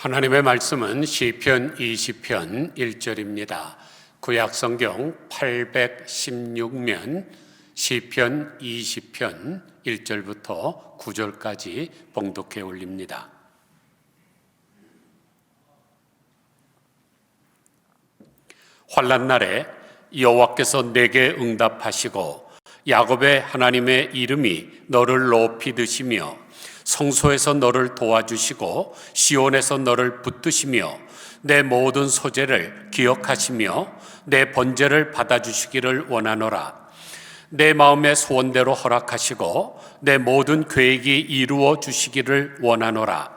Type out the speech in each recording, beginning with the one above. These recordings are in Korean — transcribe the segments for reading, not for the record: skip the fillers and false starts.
하나님의 말씀은 시편 20편 1절입니다. 구약성경 816면 시편 20편 1절부터 9절까지 봉독해 올립니다. 환난 날에 여호와께서 내게 응답하시고 야곱의 하나님의 이름이 너를 높이 드시며 성소에서 너를 도와주시고 시온에서 너를 붙드시며 내 모든 소재를 기억하시며 내 번제를 받아주시기를 원하노라. 내 마음의 소원대로 허락하시고 내 모든 계획이 이루어 주시기를 원하노라.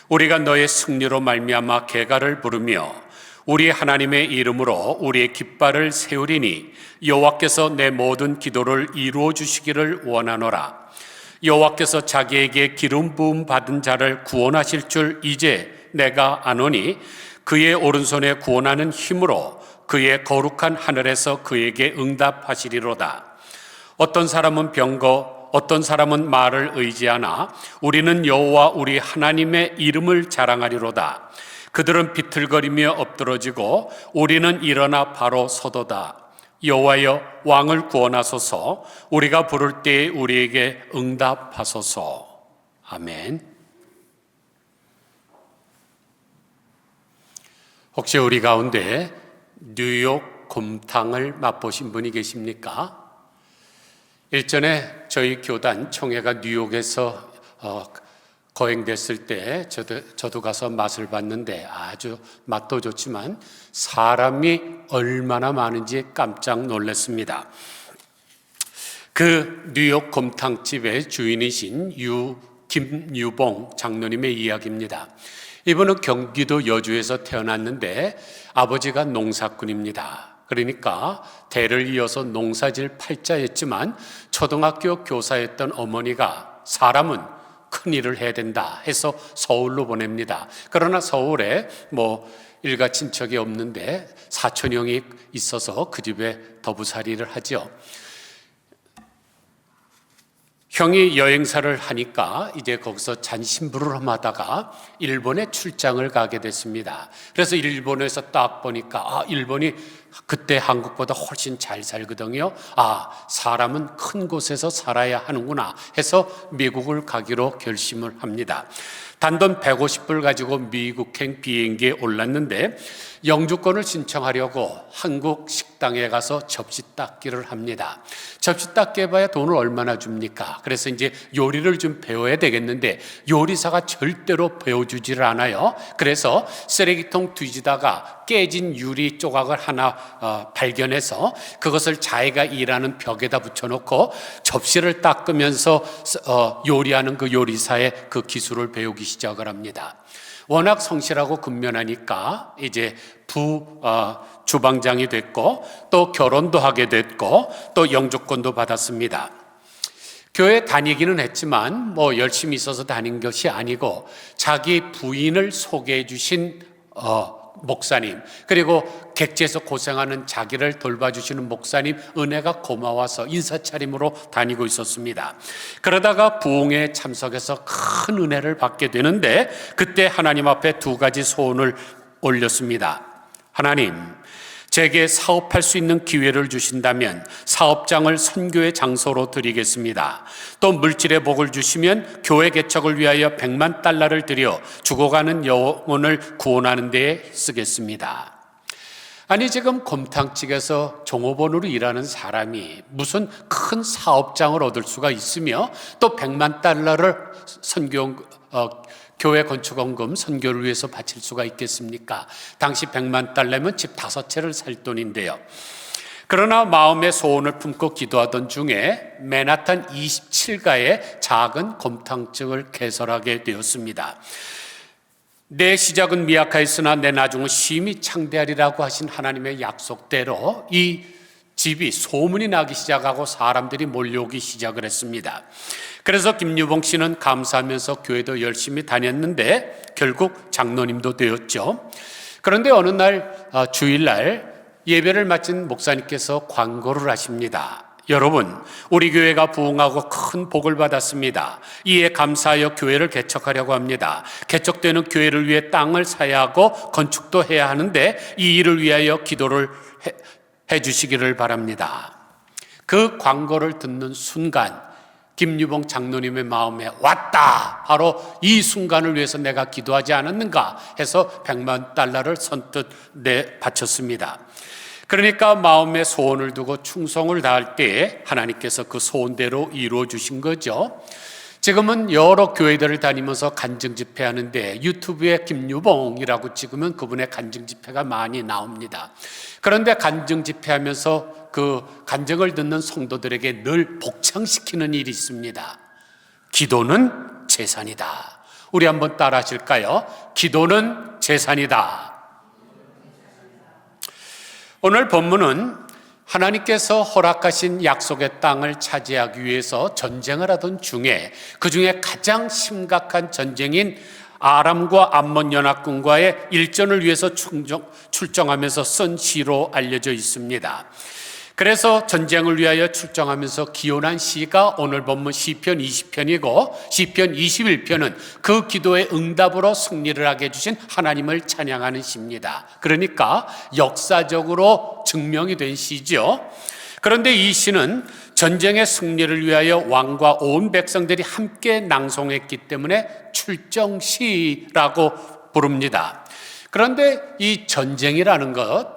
우리가 너의 승리로 말미암아 계가를 부르며 우리 하나님의 이름으로 우리의 깃발을 세우리니 여호와께서 내 모든 기도를 이루어 주시기를 원하노라. 여호와께서 자기에게 기름 부음 받은 자를 구원하실 줄 이제 내가 아노니 그의 오른손에 구원하는 힘으로 그의 거룩한 하늘에서 그에게 응답하시리로다. 어떤 사람은 병거, 어떤 사람은 말을 의지하나 우리는 여호와 우리 하나님의 이름을 자랑하리로다. 그들은 비틀거리며 엎드러지고 우리는 일어나 바로 서도다. 여호와여 왕을 구원하소서. 우리가 부를 때에 우리에게 응답하소서. 아멘. 혹시 우리 가운데 뉴욕 곰탕을 맛보신 분이 계십니까? 일전에 저희 교단 총회가 뉴욕에서 거행됐을 때 저도 가서 맛을 봤는데 아주 맛도 좋지만 사람이 얼마나 많은지 깜짝 놀랐습니다. 그 뉴욕 곰탕집의 주인이신 김유봉 장로님의 이야기입니다. 이분은 경기도 여주에서 태어났는데 아버지가 농사꾼입니다. 그러니까 대를 이어서 농사질 팔자였지만 초등학교 교사였던 어머니가 사람은 큰 일을 해야 된다 해서 서울로 보냅니다. 그러나 서울에 일가 친척이 없는데 사촌 형이 있어서 그 집에 더부살이를 하죠. 형이 여행사를 하니까 이제 거기서 잔심부름하다가 일본에 출장을 가게 됐습니다. 그래서 일본에서 딱 보니까 일본이 그때 한국보다 훨씬 잘 살거든요. 사람은 큰 곳에서 살아야 하는구나 해서 미국을 가기로 결심을 합니다. 단돈 150불 가지고 미국행 비행기에 올랐는데 영주권을 신청하려고 한국 식당에 가서 접시 닦기를 합니다. 접시 닦기 해봐야 돈을 얼마나 줍니까? 그래서 이제 요리를 좀 배워야 되겠는데 요리사가 절대로 배워주지를 않아요. 그래서 쓰레기통 뒤지다가 깨진 유리 조각을 하나 발견해서 그것을 자기가 일하는 벽에다 붙여놓고 접시를 닦으면서 요리하는 그 요리사의 그 기술을 배우기 시작을 합니다. 워낙 성실하고 근면하니까 이제 주방장이 됐고 또 결혼도 하게 됐고 또 영주권도 받았습니다. 교회 다니기는 했지만 열심히 있어서 다닌 것이 아니고 자기 부인을 소개해 주신 목사님, 그리고 객지에서 고생하는 자기를 돌봐주시는 목사님 은혜가 고마워서 인사차림으로 다니고 있었습니다. 그러다가 부흥회에 참석해서 큰 은혜를 받게 되는데 그때 하나님 앞에 두 가지 소원을 올렸습니다. 하나님, 제게 사업할 수 있는 기회를 주신다면 사업장을 선교의 장소로 드리겠습니다. 또 물질의 복을 주시면 교회 개척을 위하여 100만 달러를 들여 죽어가는 영혼을 구원하는 데에 쓰겠습니다. 아니 지금 곰탕집에서 종업원으로 일하는 사람이 무슨 큰 사업장을 얻을 수가 있으며 또 100만 달러를 교회 건축원금 선교를 위해서 바칠 수가 있겠습니까? 당시 100만 달러면 집 5채를 살 돈인데요. 그러나 마음의 소원을 품고 기도하던 중에 맨하탄 27가의 작은 곰탕집을 개설하게 되었습니다. 내 시작은 미약하였으나 내 나중은 심히 창대하리라고 하신 하나님의 약속대로 이 집이 소문이 나기 시작하고 사람들이 몰려오기 시작을 했습니다. 그래서 김유봉 씨는 감사하면서 교회도 열심히 다녔는데 결국 장로님도 되었죠. 그런데 어느 날 주일날 예배를 마친 목사님께서 광고를 하십니다. 여러분, 우리 교회가 부흥하고 큰 복을 받았습니다. 이에 감사하여 교회를 개척하려고 합니다. 개척되는 교회를 위해 땅을 사야 하고 건축도 해야 하는데 이 일을 위하여 기도를 해 주시기를 바랍니다. 그 광고를 듣는 순간 김유봉 장로님의 마음에 왔다, 바로 이 순간을 위해서 내가 기도하지 않았는가 해서 100만 달러를 선뜻 바쳤습니다. 그러니까 마음의 소원을 두고 충성을 다할 때에 하나님께서 그 소원대로 이루어 주신 거죠. 지금은 여러 교회들을 다니면서 간증 집회하는데 유튜브에 김유봉이라고 찍으면 그분의 간증 집회가 많이 나옵니다. 그런데 간증 집회하면서 그 간증을 듣는 성도들에게 늘 복창시키는 일이 있습니다. 기도는 재산이다. 우리 한번 따라 하실까요? 기도는 재산이다. 오늘 본문은 하나님께서 허락하신 약속의 땅을 차지하기 위해서 전쟁을 하던 중에 그 중에 가장 심각한 전쟁인 아람과 암몬 연합군과의 일전을 위해서 출정하면서 쓴 시로 알려져 있습니다. 그래서 전쟁을 위하여 출정하면서 기원한 시가 오늘 본문 시편 20편이고 시편 21편은 그 기도의 응답으로 승리를 하게 해주신 하나님을 찬양하는 시입니다. 그러니까 역사적으로 증명이 된 시죠. 그런데 이 시는 전쟁의 승리를 위하여 왕과 온 백성들이 함께 낭송했기 때문에 출정시라고 부릅니다. 그런데 이 전쟁이라는 것,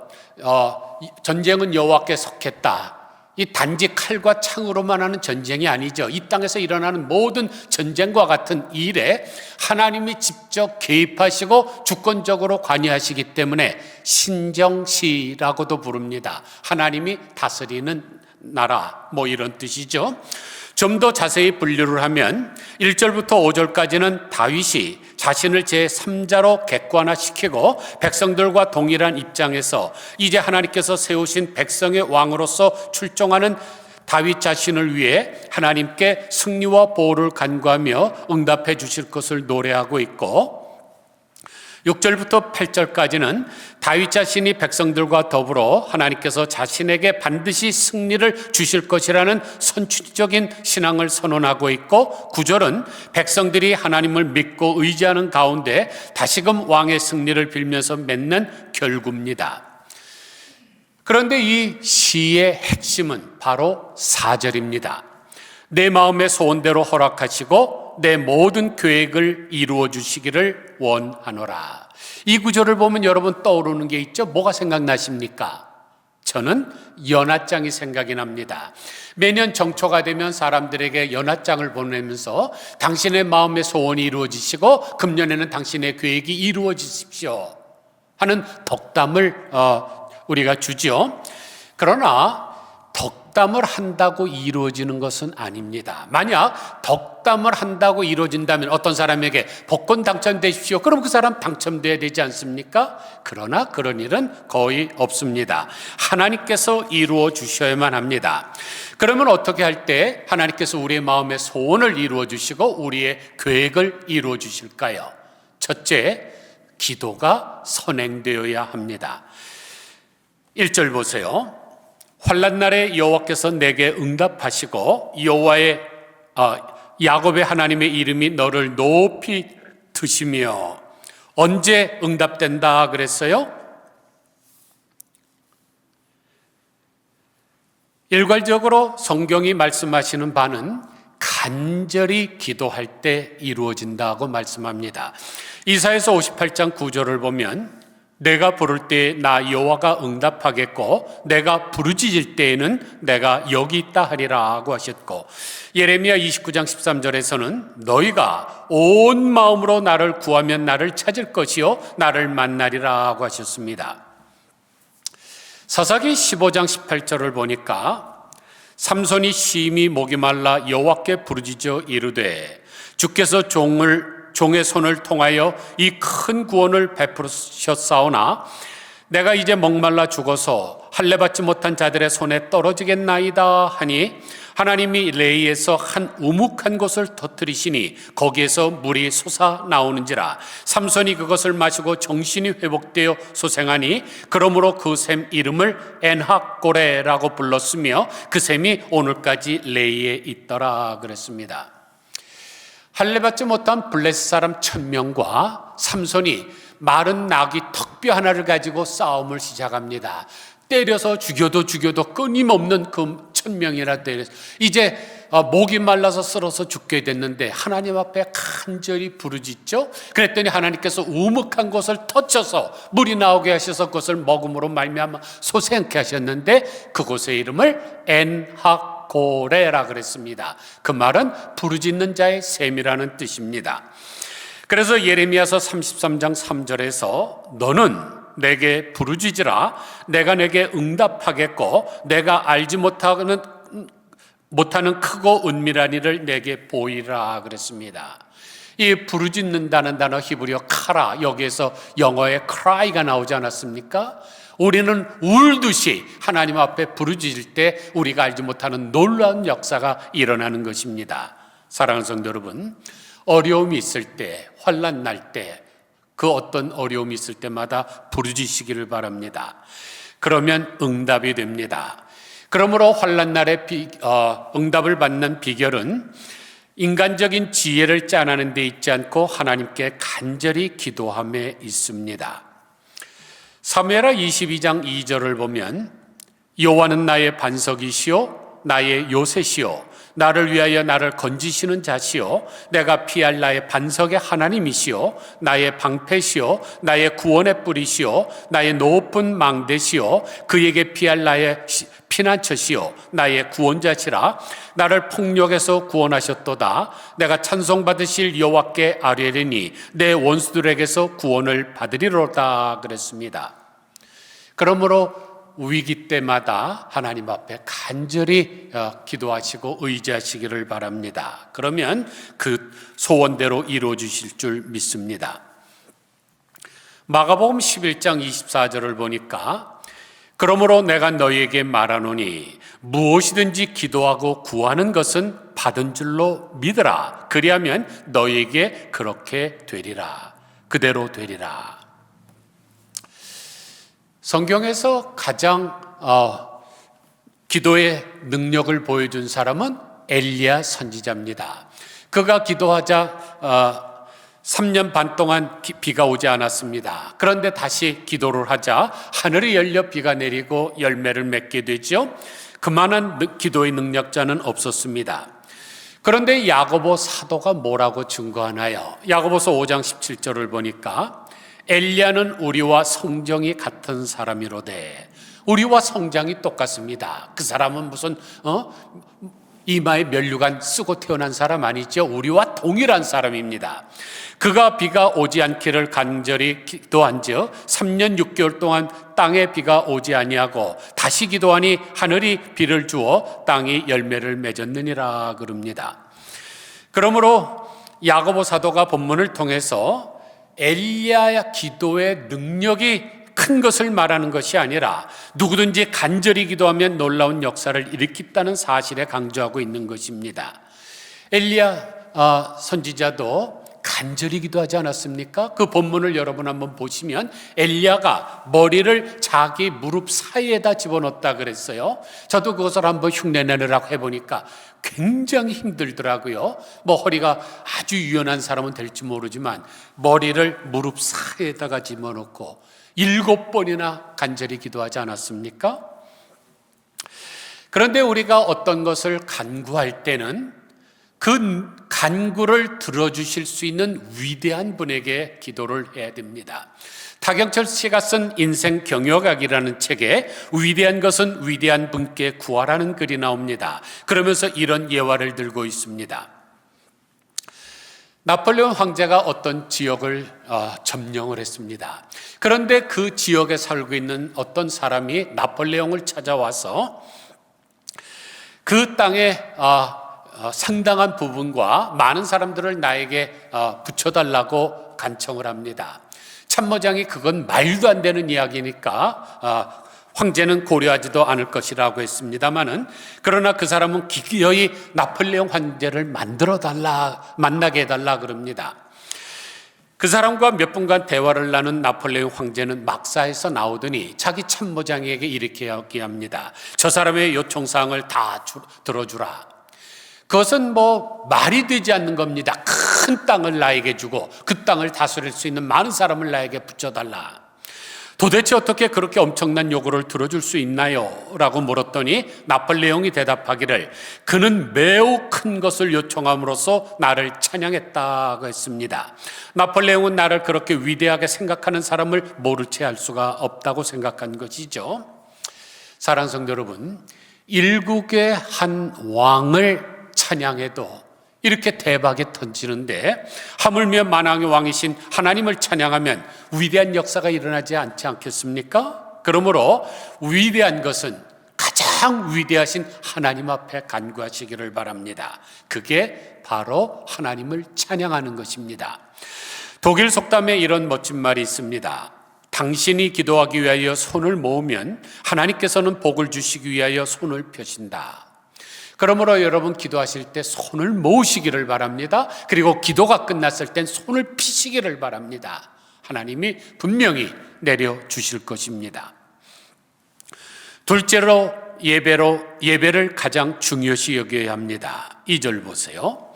전쟁은 여호와께 속했다. 이 단지 칼과 창으로만 하는 전쟁이 아니죠. 이 땅에서 일어나는 모든 전쟁과 같은 일에 하나님이 직접 개입하시고 주권적으로 관여하시기 때문에 신정시라고도 부릅니다. 하나님이 다스리는 나라, 이런 뜻이죠. 좀 더 자세히 분류를 하면 1절부터 5절까지는 다윗이 자신을 제3자로 객관화시키고 백성들과 동일한 입장에서 이제 하나님께서 세우신 백성의 왕으로서 출정하는 다윗 자신을 위해 하나님께 승리와 보호를 간구하며 응답해 주실 것을 노래하고 있고, 6절부터 8절까지는 다윗 자신이 백성들과 더불어 하나님께서 자신에게 반드시 승리를 주실 것이라는 선취적인 신앙을 선언하고 있고, 9절은 백성들이 하나님을 믿고 의지하는 가운데 다시금 왕의 승리를 빌면서 맺는 결구입니다. 그런데 이 시의 핵심은 바로 4절입니다. 내 마음의 소원대로 허락하시고 내 모든 계획을 이루어 주시기를 원하노라. 이 구절을 보면 여러분 떠오르는 게 있죠? 뭐가 생각나십니까? 저는 연하장이 생각이 납니다. 매년 정초가 되면 사람들에게 연하장을 보내면서 당신의 마음의 소원이 이루어지시고 금년에는 당신의 계획이 이루어지십시오 하는 덕담을 우리가 주죠. 그러나 덕담을 한다고 이루어지는 것은 아닙니다. 만약 덕담을 한다고 이루어진다면 어떤 사람에게 복권 당첨되십시오. 그럼 그 사람 당첨돼야 되지 않습니까? 그러나 그런 일은 거의 없습니다. 하나님께서 이루어 주셔야만 합니다. 그러면 어떻게 할 때 하나님께서 우리의 마음의 소원을 이루어 주시고 우리의 계획을 이루어 주실까요? 첫째, 기도가 선행되어야 합니다. 1절 보세요. 환난 날에 여호와께서 내게 응답하시고 여호와의 야곱의 하나님의 이름이 너를 높이 드시며. 언제 응답된다 그랬어요? 일괄적으로 성경이 말씀하시는 바는 간절히 기도할 때 이루어진다고 말씀합니다. 이사야서 58장 9절을 보면 내가 부를 때에 나 여호와가 응답하겠고 내가 부르짖을 때에는 내가 여기 있다 하리라 하고 하셨고, 예레미야 29장 13절에서는 너희가 온 마음으로 나를 구하면 나를 찾을 것이요 나를 만나리라 하고 하셨습니다. 사사기 15장 18절을 보니까 삼손이 심히 목이 말라 여호와께 부르짖어 이르되 주께서 종의 손을 통하여 이 큰 구원을 베푸셨사오나 내가 이제 목말라 죽어서 할례 받지 못한 자들의 손에 떨어지겠나이다 하니 하나님이 레이에서 한 우묵한 곳을 터뜨리시니 거기에서 물이 솟아 나오는지라. 삼손이 그것을 마시고 정신이 회복되어 소생하니 그러므로 그 샘 이름을 엔하꼬레라고 불렀으며 그 샘이 오늘까지 레이에 있더라 그랬습니다. 할례받지 못한 블레셋 사람 1000명과 삼손이 마른 나귀 턱뼈 하나를 가지고 싸움을 시작합니다. 때려서 죽여도 끊임없는 그 1000명이나 때려서 이제 목이 말라서 쓰러서 죽게 됐는데 하나님 앞에 간절히 부르짖죠. 그랬더니 하나님께서 우묵한 곳을 터쳐서 물이 나오게 하셔서 그것을 먹음으로 말미암아 소생케 하셨는데 그곳의 이름을 엔하고레라 그랬습니다. 그 말은 부르짖는 자의 셈이라는 뜻입니다. 그래서 예레미야서 33장 3절에서 너는 내게 부르짖으라. 내가 내게 응답하겠고 내가 알지 못하는 크고 은밀한 일을 내게 보이라 그랬습니다. 이 부르짖는다는 단어 히브리어 카라, 여기에서 영어의 cry가 나오지 않았습니까? 우리는 울듯이 하나님 앞에 부르짖을 때 우리가 알지 못하는 놀라운 역사가 일어나는 것입니다. 사랑하는 성도 여러분, 어려움이 있을 때, 환난 날 때, 그 어떤 어려움이 있을 때마다 부르짖으시기를 바랍니다. 그러면 응답이 됩니다. 그러므로 환난 날에 응답을 받는 비결은 인간적인 지혜를 짜내는 데 있지 않고 하나님께 간절히 기도함에 있습니다. 사무엘하 22장 2절을 보면 여호와는 나의 반석이시요 나의 요새시요 나를 위하여 나를 건지시는 자시요 내가 피할 나의 반석의 하나님이시요 나의 방패시요 나의 구원의 뿌리시요 나의 높은 망대시요 그에게 피할 나의 피난처시요 나의 구원자시라. 나를 폭력에서 구원하셨도다. 내가 찬송받으실 여호와께 아뢰리니 내 원수들에게서 구원을 받으리로다 그랬습니다. 그러므로 위기 때마다 하나님 앞에 간절히 기도하시고 의지하시기를 바랍니다. 그러면 그 소원대로 이루어 주실 줄 믿습니다. 마가복음 11장 24절을 보니까 그러므로 내가 너희에게 말하노니 무엇이든지 기도하고 구하는 것은 받은 줄로 믿으라. 그리하면 너희에게 그렇게 되리라. 그대로 되리라. 성경에서 가장 기도의 능력을 보여준 사람은 엘리야 선지자입니다. 그가 기도하자 3년 반 동안 비가 오지 않았습니다. 그런데 다시 기도를 하자 하늘이 열려 비가 내리고 열매를 맺게 되죠. 그만한 기도의 능력자는 없었습니다. 그런데 야고보 사도가 뭐라고 증거하나요? 야고보서 5장 17절을 보니까 엘리야는 우리와 성정이 같은 사람이로되, 우리와 성장이 똑같습니다. 그 사람은 무슨 이마에 면류관 쓰고 태어난 사람 아니죠. 우리와 동일한 사람입니다. 그가 비가 오지 않기를 간절히 기도한즉 3년 6개월 동안 땅에 비가 오지 아니하고 다시 기도하니 하늘이 비를 주어 땅이 열매를 맺었느니라 그럽니다. 그러므로 야고보 사도가 본문을 통해서 엘리야의 기도의 능력이 큰 것을 말하는 것이 아니라 누구든지 간절히 기도하면 놀라운 역사를 일으켰다는 사실에 강조하고 있는 것입니다. 엘리야 선지자도 간절히 기도하지 않았습니까? 그 본문을 여러분 한번 보시면 엘리야가 머리를 자기 무릎 사이에다 집어넣었다 그랬어요. 저도 그것을 한번 흉내내느라고 해보니까 굉장히 힘들더라고요. 허리가 아주 유연한 사람은 될지 모르지만 머리를 무릎 사이에다가 집어넣고 7번이나 간절히 기도하지 않았습니까? 그런데 우리가 어떤 것을 간구할 때는 그 간구를 들어주실 수 있는 위대한 분에게 기도를 해야 됩니다. 타경철 씨가 쓴 인생 경영학이라는 책에 위대한 것은 위대한 분께 구하라는 글이 나옵니다. 그러면서 이런 예화를 들고 있습니다. 나폴레옹 황제가 어떤 지역을 점령을 했습니다. 그런데 그 지역에 살고 있는 어떤 사람이 나폴레옹을 찾아와서 그 땅에 상당한 부분과 많은 사람들을 나에게 붙여달라고 간청을 합니다. 참모장이 그건 말도 안 되는 이야기니까 황제는 고려하지도 않을 것이라고 했습니다마는, 그러나 그 사람은 기어이 나폴레옹 황제를 만나게 해달라 그럽니다. 그 사람과 몇 분간 대화를 나눈 나폴레옹 황제는 막사에서 나오더니 자기 참모장에게 이렇게 이야기합니다. 저 사람의 요청사항을 다 들어주라. 그것은 말이 되지 않는 겁니다. 큰 땅을 나에게 주고 그 땅을 다스릴 수 있는 많은 사람을 나에게 붙여달라. 도대체 어떻게 그렇게 엄청난 요구를 들어줄 수 있나요? 라고 물었더니 나폴레옹이 대답하기를, 그는 매우 큰 것을 요청함으로써 나를 찬양했다고 했습니다. 나폴레옹은 나를 그렇게 위대하게 생각하는 사람을 모를 채 할 수가 없다고 생각한 것이죠. 사랑하는 성도 여러분, 일국의 한 왕을 찬양해도 이렇게 대박이 터지는데, 하물며 만왕의 왕이신 하나님을 찬양하면 위대한 역사가 일어나지 않지 않겠습니까? 그러므로 위대한 것은 가장 위대하신 하나님 앞에 간구하시기를 바랍니다. 그게 바로 하나님을 찬양하는 것입니다. 독일 속담에 이런 멋진 말이 있습니다. 당신이 기도하기 위하여 손을 모으면 하나님께서는 복을 주시기 위하여 손을 펴신다. 그러므로 여러분 기도하실 때 손을 모으시기를 바랍니다. 그리고 기도가 끝났을 땐 손을 피시기를 바랍니다. 하나님이 분명히 내려주실 것입니다. 둘째로 예배를 가장 중요시 여겨야 합니다. 2절 보세요.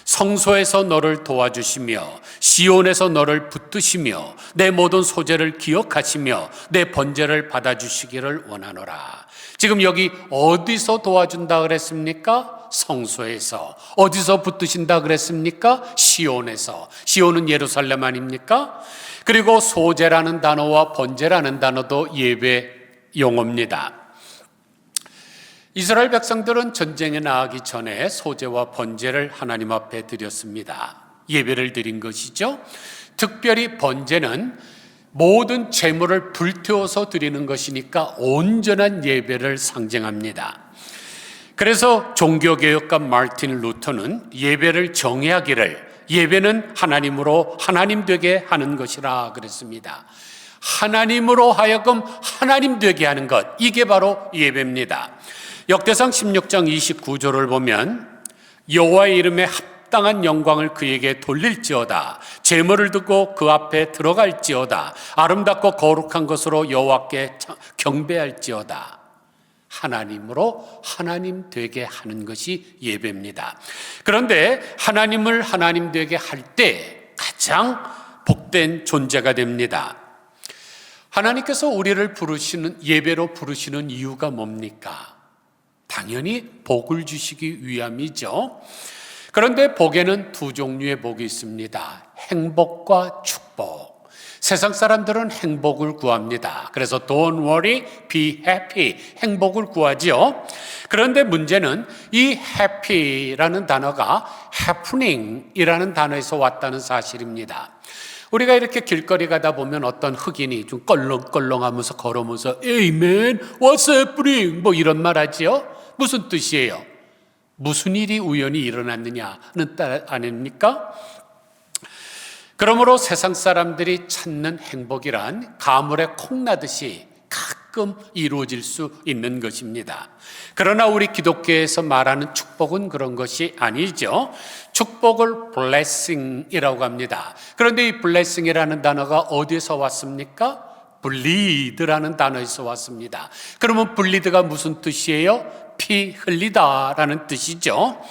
성소에서 너를 도와주시며 시온에서 너를 붙드시며 내 모든 소재를 기억하시며 내 번제를 받아주시기를 원하노라. 지금 여기 어디서 도와준다 그랬습니까? 성소에서. 어디서 붙드신다 그랬습니까? 시온에서. 시온은 예루살렘 아닙니까? 그리고 소재라는 단어와 번제라는 단어도 예배 용어입니다. 이스라엘 백성들은 전쟁에 나가기 전에 소제와 번제를 하나님 앞에 드렸습니다. 예배를 드린 것이죠. 특별히 번제는 모든 재물을 불태워서 드리는 것이니까 온전한 예배를 상징합니다. 그래서 종교개혁가 마르틴 루터는 예배를 정의하기를, 예배는 하나님으로 하나님 되게 하는 것이라 그랬습니다. 하나님으로 하여금 하나님 되게 하는 것, 이게 바로 예배입니다. 역대상 16장 29절을 보면 여호와의 이름에 합당한 영광을 그에게 돌릴지어다. 제물을 듣고 그 앞에 들어갈지어다. 아름답고 거룩한 것으로 여호와께 경배할지어다. 하나님으로 하나님 되게 하는 것이 예배입니다. 그런데 하나님을 하나님 되게 할 때 가장 복된 존재가 됩니다. 하나님께서 우리를 예배로 부르시는 이유가 뭡니까? 당연히 복을 주시기 위함이죠. 그런데 복에는 두 종류의 복이 있습니다. 행복과 축복. 세상 사람들은 행복을 구합니다. 그래서 don't worry, be happy. 행복을 구하죠. 그런데 문제는 이 happy라는 단어가 happening이라는 단어에서 왔다는 사실입니다. 우리가 이렇게 길거리 가다 보면 어떤 흑인이 좀 껄렁껄렁하면서 걸으면서 Amen, what's happening? 이런 말 하지요. 무슨 뜻이에요? 무슨 일이 우연히 일어났느냐는 뜻 아닙니까? 그러므로 세상 사람들이 찾는 행복이란 가물에 콩나듯이 가끔 이루어질 수 있는 것입니다. 그러나 우리 기독교에서 말하는 축복은 그런 것이 아니죠. 축복을 blessing이라고 합니다. 그런데 이 blessing이라는 단어가 어디서 왔습니까? bleed라는 단어에서 왔습니다. 그러면 bleed가 무슨 뜻이에요? 피 흘리다라는 뜻이죠.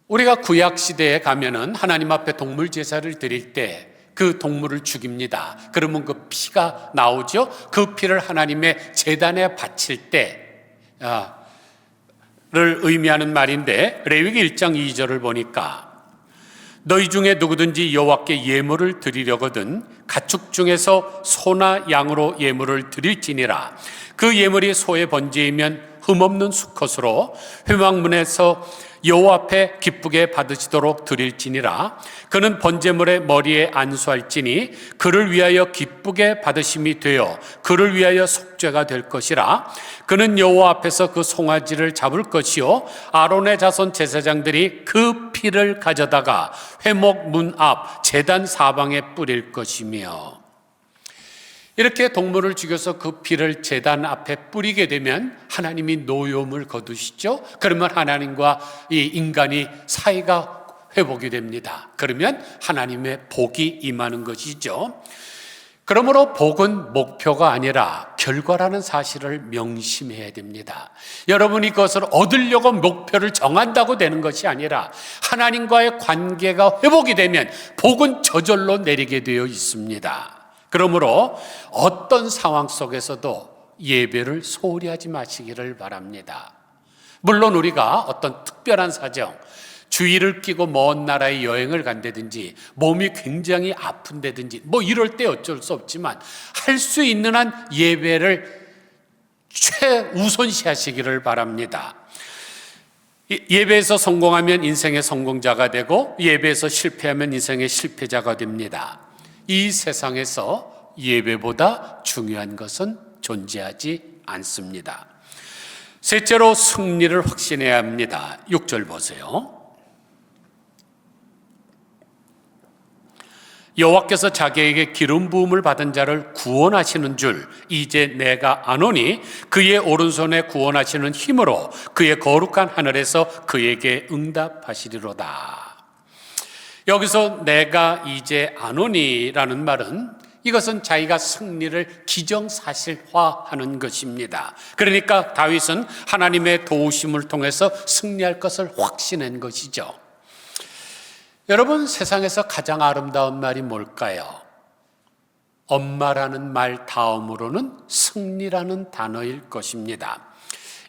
우리가 구약시대에 가면은 하나님 앞에 동물 제사를 드릴 때 그 동물을 죽입니다. 그러면 그 피가 나오죠. 그 피를 하나님의 제단에 바칠 때를 의미하는 말인데, 레위기 1장 2절을 보니까 너희 중에 누구든지 여호와께 예물을 드리려거든 가축 중에서 소나 양으로 예물을 드릴지니라. 그 예물이 소의 번제이면 흠없는 수컷으로 회막문에서 여호와 앞에 기쁘게 받으시도록 드릴지니라. 그는 번제물의 머리에 안수할지니 그를 위하여 기쁘게 받으심이 되어 그를 위하여 속죄가 될 것이라. 그는 여호와 앞에서 그 송아지를 잡을 것이요 아론의 자손 제사장들이 그 피를 가져다가 회목 문 앞 제단 사방에 뿌릴 것이며. 이렇게 동물을 죽여서 그 피를 제단 앞에 뿌리게 되면 하나님이 노여움을 거두시죠. 그러면 하나님과 이 인간이 사이가 회복이 됩니다. 그러면 하나님의 복이 임하는 것이죠. 그러므로 복은 목표가 아니라 결과라는 사실을 명심해야 됩니다. 여러분이 그것을 얻으려고 목표를 정한다고 되는 것이 아니라 하나님과의 관계가 회복이 되면 복은 저절로 내리게 되어 있습니다. 그러므로 어떤 상황 속에서도 예배를 소홀히 하지 마시기를 바랍니다. 물론 우리가 어떤 특별한 사정, 주의를 끼고 먼 나라에 여행을 간다든지 몸이 굉장히 아픈다든지 이럴 때 어쩔 수 없지만 할 수 있는 한 예배를 최우선시 하시기를 바랍니다. 예배에서 성공하면 인생의 성공자가 되고 예배에서 실패하면 인생의 실패자가 됩니다. 이 세상에서 예배보다 중요한 것은 존재하지 않습니다. 셋째로 승리를 확신해야 합니다. 6절 보세요. 여호와께서 자기에게 기름 부음을 받은 자를 구원하시는 줄 이제 내가 아노니 그의 오른손에 구원하시는 힘으로 그의 거룩한 하늘에서 그에게 응답하시리로다. 여기서 내가 이제 아노니라는 말은 이것은 자기가 승리를 기정사실화하는 것입니다. 그러니까 다윗은 하나님의 도우심을 통해서 승리할 것을 확신한 것이죠. 여러분, 세상에서 가장 아름다운 말이 뭘까요? 엄마라는 말 다음으로는 승리라는 단어일 것입니다.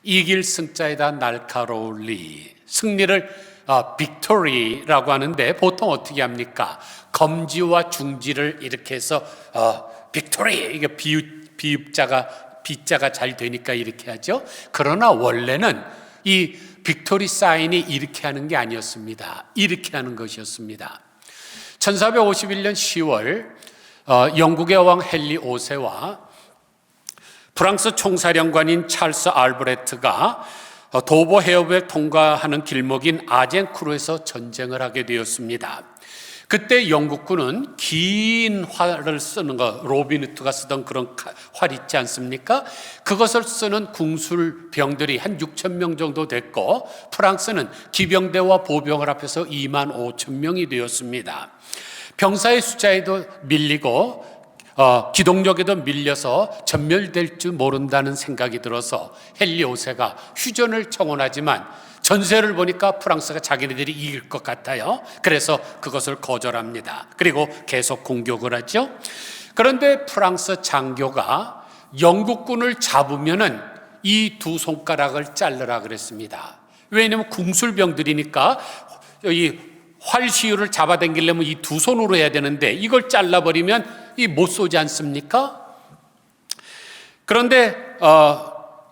이길 승자에다 날카로울리, 승리를 빅토리라고 하는데 보통 어떻게 합니까? 검지와 중지를 이렇게 해서 빅토리, 이게 비자가 잘 되니까 이렇게 하죠. 그러나 원래는 이 빅토리 사인이 이렇게 하는 게 아니었습니다. 이렇게 하는 것이었습니다. 1451년 10월 영국의 왕 헨리 5세와 프랑스 총사령관인 찰스 알브레트가 도보 해협을 통과하는 길목인 아젠크루에서 전쟁을 하게 되었습니다. 그때 영국군은 긴 활을 쓰는 거, 로빈 후드가 쓰던 그런 활 있지 않습니까? 그것을 쓰는 궁술병들이 한 6천 명 정도 됐고, 프랑스는 기병대와 보병을 합해서 2만 5천 명이 되었습니다. 병사의 숫자에도 밀리고 기동력에도 밀려서 전멸될 줄 모른다는 생각이 들어서 헨리 5세가 휴전을 청원하지만 전세를 보니까 프랑스가 자기네들이 이길 것 같아요. 그래서 그것을 거절합니다. 그리고 계속 공격을 하죠. 그런데 프랑스 장교가 영국군을 잡으면은 이 두 손가락을 자르라 그랬습니다. 왜냐하면 궁술병들이니까 이 활시유를 잡아당기려면 이 두 손으로 해야 되는데 이걸 잘라버리면 이 못 쏘지 않습니까? 그런데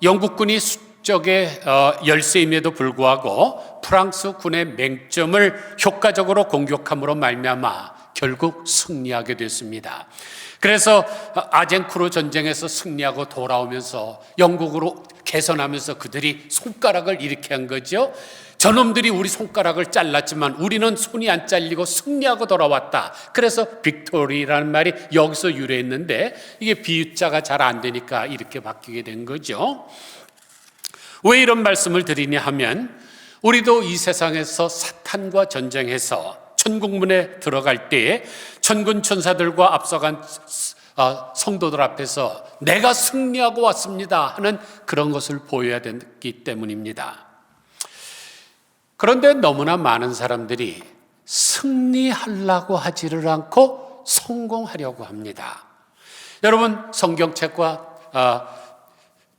영국군이 적의 열세임에도 불구하고 프랑스 군의 맹점을 효과적으로 공격함으로 말미암아 결국 승리하게 됐습니다. 그래서 아젠크루 전쟁에서 승리하고 돌아오면서 영국으로 개선하면서 그들이 손가락을 이렇게 한 거죠. 저놈들이 우리 손가락을 잘랐지만 우리는 손이 안 잘리고 승리하고 돌아왔다. 그래서 빅토리라는 말이 여기서 유래했는데 이게 비유자가 잘 안 되니까 이렇게 바뀌게 된 거죠. 왜 이런 말씀을 드리냐 하면 우리도 이 세상에서 사탄과 전쟁해서 천국문에 들어갈 때에 천군 천사들과 앞서간 성도들 앞에서 내가 승리하고 왔습니다 하는 그런 것을 보여야 되기 때문입니다. 그런데 너무나 많은 사람들이 승리하려고 하지를 않고 성공하려고 합니다. 여러분, 성경책과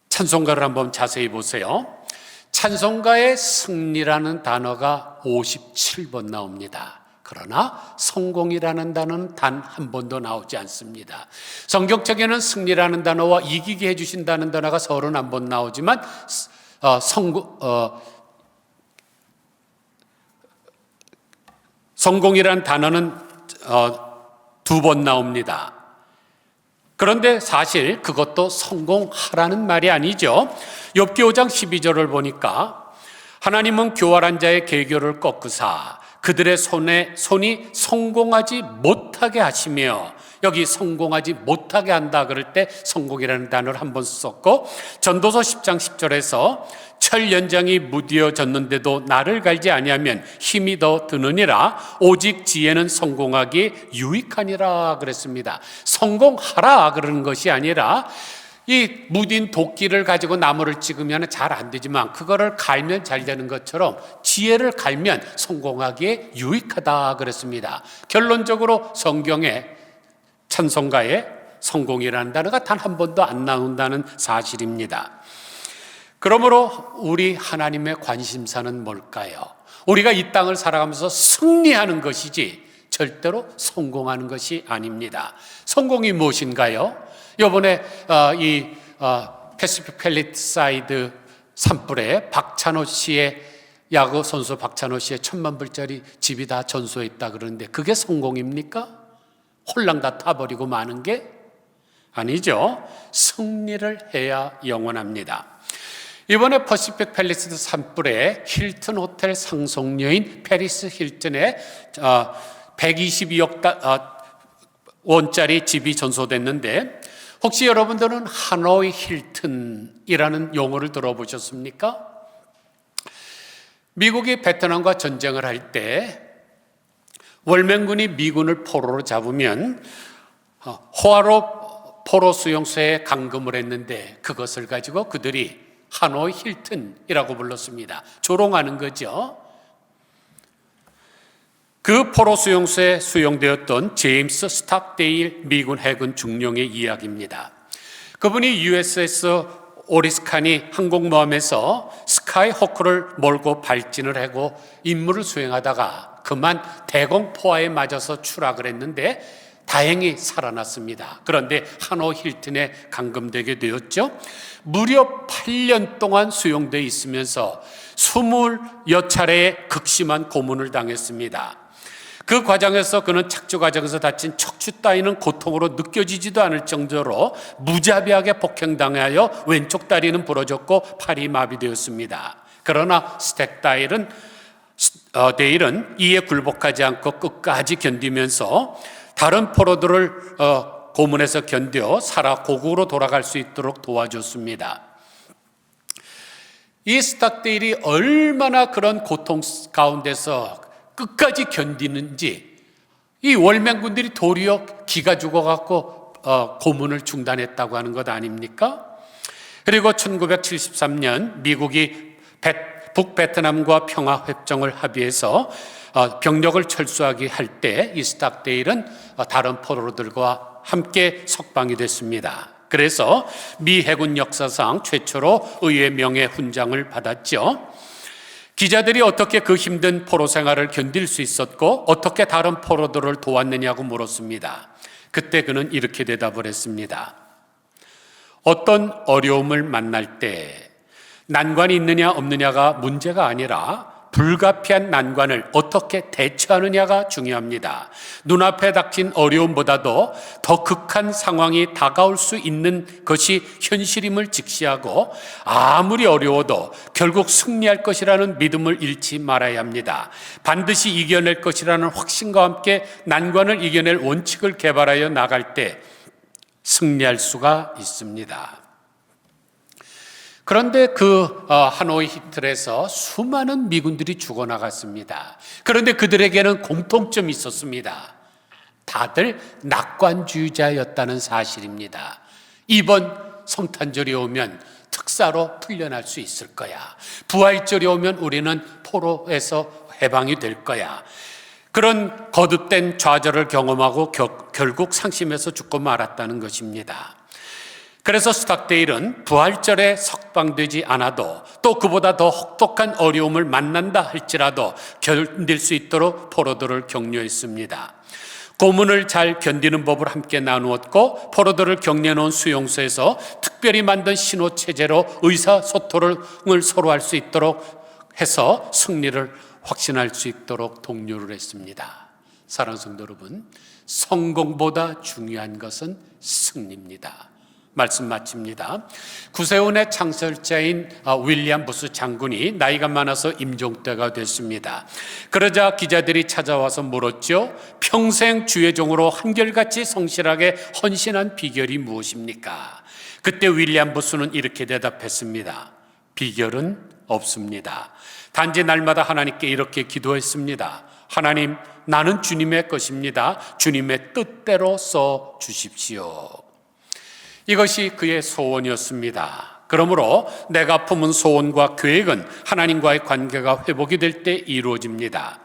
찬송가를 한번 자세히 보세요. 찬송가에 승리라는 단어가 57번 나옵니다. 그러나 성공이라는 단어는 단 한 번도 나오지 않습니다. 성경책에는 승리라는 단어와 이기게 해주신다는 단어가 31번 나오지만 성공이라는 단어는 2번 나옵니다. 그런데 사실 그것도 성공하라는 말이 아니죠. 욥기 5장 12절을 보니까 하나님은 교활한 자의 계교를 꺾으사 그들의 손이 성공하지 못하게 하시며 여기 성공하지 못하게 한다 그럴 때 성공이라는 단어를 한 번 썼고, 전도서 10장 10절에서 철 연장이 무디어졌는데도 나를 갈지 아니하면 힘이 더 드느니라. 오직 지혜는 성공하기 유익하니라 그랬습니다. 성공하라 그러는 것이 아니라 이 무딘 도끼를 가지고 나무를 찍으면 잘 안 되지만 그거를 갈면 잘 되는 것처럼 지혜를 갈면 성공하기에 유익하다 그랬습니다. 결론적으로 성경에 찬송가에 성공이라는 단어가 단 한 번도 안 나온다는 사실입니다. 그러므로 우리 하나님의 관심사는 뭘까요? 우리가 이 땅을 살아가면서 승리하는 것이지 절대로 성공하는 것이 아닙니다. 성공이 무엇인가요? 이번에 패시픽 팰리사이드 산불에 박찬호 씨의 야구 선수 박찬호 씨의 1,000만 불짜리 집이 다 전소했다 그러는데 그게 성공입니까? 홀랑 다 타버리고 마는 게 아니죠. 승리를 해야 영원합니다. 이번에 퍼시픽 팰리스 산불에 힐튼 호텔 상속녀인 페리스 힐튼의 122억 원짜리 집이 전소됐는데, 혹시 여러분들은 하노이 힐튼이라는 용어를 들어보셨습니까? 미국이 베트남과 전쟁을 할 때 월맹군이 미군을 포로로 잡으면 호화로 포로 수용소에 감금을 했는데 그것을 가지고 그들이 하노이 힐튼이라고 불렀습니다. 조롱하는 거죠. 그 포로 수용소에 수용되었던 제임스 스탁데일 미군 해군 중령의 이야기입니다. 그분이 USS 오리스칸이 항공모함에서 스카이호크를 몰고 발진을 하고 임무를 수행하다가 그만 대공포화에 맞아서 추락을 했는데 다행히 살아났습니다. 그런데 하노이 힐튼에 감금되게 되었죠. 무려 8년 동안 수용되어 있으면서 20여 차례의 극심한 고문을 당했습니다. 그 과정에서 그는 착주 과정에서 다친 척추 따위는 고통으로 느껴지지도 않을 정도로 무자비하게 폭행당하여 왼쪽 다리는 부러졌고 팔이 마비되었습니다. 그러나 데일은 이에 굴복하지 않고 끝까지 견디면서 다른 포로들을 고문해서 견뎌 살아 고국으로 돌아갈 수 있도록 도와줬습니다. 이 스탁데일이 얼마나 그런 고통 가운데서 끝까지 견디는지 이 월맹군들이 도리어 기가 죽어갖고 고문을 중단했다고 하는 것 아닙니까? 그리고 1973년 미국이 북베트남과 평화협정을 합의해서 병력을 철수하게 할 때 이 스탁데일은 다른 포로들과 함께 석방이 됐습니다. 그래서 미 해군 역사상 최초로 의회 명예훈장을 받았죠. 기자들이 어떻게 그 힘든 포로 생활을 견딜 수 있었고 어떻게 다른 포로들을 도왔느냐고 물었습니다. 그때 그는 이렇게 대답을 했습니다. 어떤 어려움을 만날 때 난관이 있느냐 없느냐가 문제가 아니라 불가피한 난관을 어떻게 대처하느냐가 중요합니다. 눈앞에 닥친 어려움보다도 더 극한 상황이 다가올 수 있는 것이 현실임을 직시하고 아무리 어려워도 결국 승리할 것이라는 믿음을 잃지 말아야 합니다. 반드시 이겨낼 것이라는 확신과 함께 난관을 이겨낼 원칙을 개발하여 나갈 때 승리할 수가 있습니다. 그런데 그 하노이 힐튼에서 수많은 미군들이 죽어나갔습니다. 그런데 그들에게는 공통점이 있었습니다. 다들 낙관주의자였다는 사실입니다. 이번 성탄절이 오면 특사로 풀려날 수 있을 거야. 부활절이 오면 우리는 포로에서 해방이 될 거야. 그런 거듭된 좌절을 경험하고 결국 상심해서 죽고 말았다는 것입니다. 그래서 스탁데일은 부활절에 석방되지 않아도 또 그보다 더 혹독한 어려움을 만난다 할지라도 견딜 수 있도록 포로들을 격려했습니다. 고문을 잘 견디는 법을 함께 나누었고 포로들을 격려해놓은 수용소에서 특별히 만든 신호체제로 의사소통을 서로 할 수 있도록 해서 승리를 확신할 수 있도록 독려를 했습니다. 사랑하는 성도 여러분, 성공보다 중요한 것은 승리입니다. 말씀 마칩니다. 구세군의 창설자인 윌리엄 부스 장군이 나이가 많아서 임종 때가 됐습니다. 그러자 기자들이 찾아와서 물었죠. 평생 주의 종으로 한결같이 성실하게 헌신한 비결이 무엇입니까? 그때 윌리엄 부스는 이렇게 대답했습니다. 비결은 없습니다. 단지 날마다 하나님께 이렇게 기도했습니다. 하나님, 나는 주님의 것입니다. 주님의 뜻대로 써 주십시오. 이것이 그의 소원이었습니다. 그러므로 내가 품은 소원과 계획은 하나님과의 관계가 회복이 될 때 이루어집니다.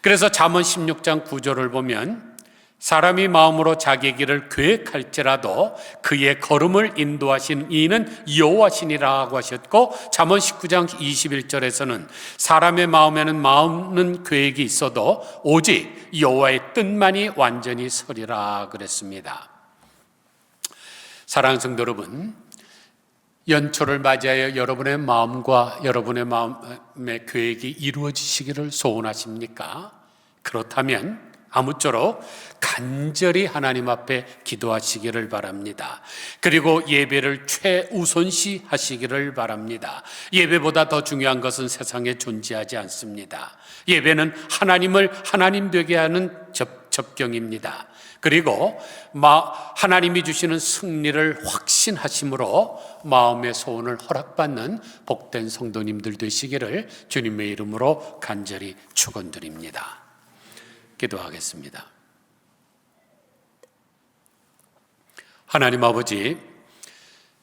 그래서 잠언 16장 9절을 보면 사람이 마음으로 자기 길을 계획할지라도 그의 걸음을 인도하신 이는 여호와시니라고 하셨고, 잠언 19장 21절에서는 사람의 마음에는 많은 계획이 있어도 오직 여호와의 뜻만이 완전히 서리라 그랬습니다. 사랑하는 성도 여러분, 연초를 맞이하여 여러분의 마음과 여러분의 마음의 계획이 이루어지시기를 소원하십니까? 그렇다면 아무쪼록 간절히 하나님 앞에 기도하시기를 바랍니다. 그리고 예배를 최우선시 하시기를 바랍니다. 예배보다 더 중요한 것은 세상에 존재하지 않습니다. 예배는 하나님을 하나님 되게 하는 접경입니다. 그리고 하나님이 주시는 승리를 확신하심으로 마음의 소원을 허락받는 복된 성도님들 되시기를 주님의 이름으로 간절히 축원드립니다. 기도하겠습니다. 하나님 아버지,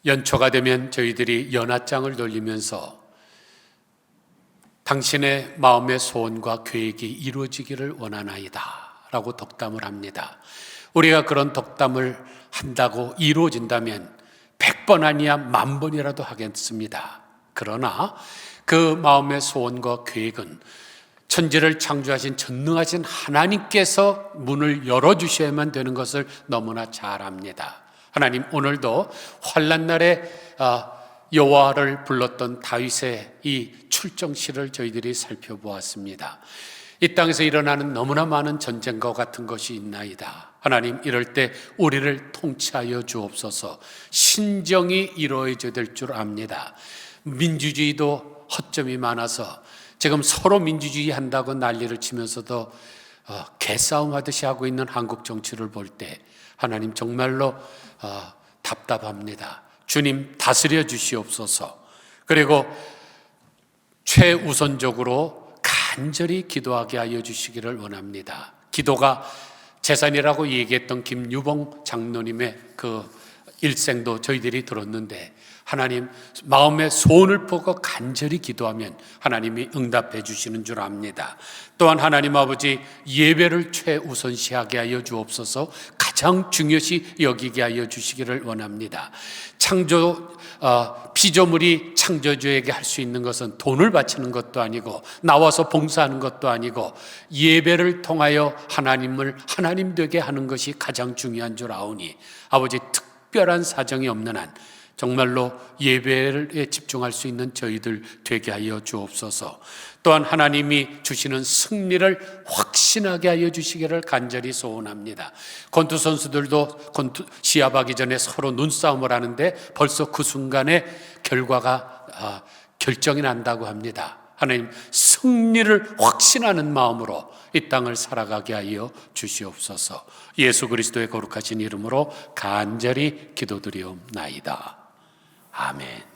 연초가 되면 저희들이 연화장을 돌리면서 당신의 마음의 소원과 계획이 이루어지기를 원하나이다 라고 덕담을 합니다. 우리가 그런 덕담을 한다고 이루어진다면 100번 아니야 10,000번이라도 하겠습니다. 그러나 그 마음의 소원과 계획은 천지를 창조하신 전능하신 하나님께서 문을 열어주셔야만 되는 것을 너무나 잘 압니다. 하나님, 오늘도 환난날에 여호와를 불렀던 다윗의 이 출정시를 저희들이 살펴보았습니다. 이 땅에서 일어나는 너무나 많은 전쟁과 같은 것이 있나이다. 하나님, 이럴 때 우리를 통치하여 주옵소서. 신정이 이루어져야 될 줄 압니다. 민주주의도 허점이 많아서 지금 서로 민주주의 한다고 난리를 치면서도 개싸움 하듯이 하고 있는 한국 정치를 볼 때 하나님 정말로 답답합니다. 주님 다스려 주시옵소서. 그리고 최우선적으로 간절히 기도하게 하여 주시기를 원합니다. 기도가 재산이라고 얘기했던 김유봉 장로님의 그 일생도 저희들이 들었는데, 하나님 마음의 소원을 보고 간절히 기도하면 하나님이 응답해 주시는 줄 압니다. 또한 하나님 아버지, 예배를 최우선시하게 하여 주옵소서. 가장 중요시 여기게 하여 주시기를 원합니다. 피조물이 창조주에게 할 수 있는 것은 돈을 바치는 것도 아니고 나와서 봉사하는 것도 아니고 예배를 통하여 하나님을 하나님 되게 하는 것이 가장 중요한 줄 아오니, 아버지 특별한 사정이 없는 한 정말로 예배에 집중할 수 있는 저희들 되게 하여 주옵소서. 또한 하나님이 주시는 승리를 확신하게 하여 주시기를 간절히 소원합니다. 권투 선수들도 시합하기 전에 서로 눈싸움을 하는데 벌써 그 순간에 결과가 결정이 난다고 합니다. 하나님, 승리를 확신하는 마음으로 이 땅을 살아가게 하여 주시옵소서. 예수 그리스도의 거룩하신 이름으로 간절히 기도드리옵나이다. 아멘.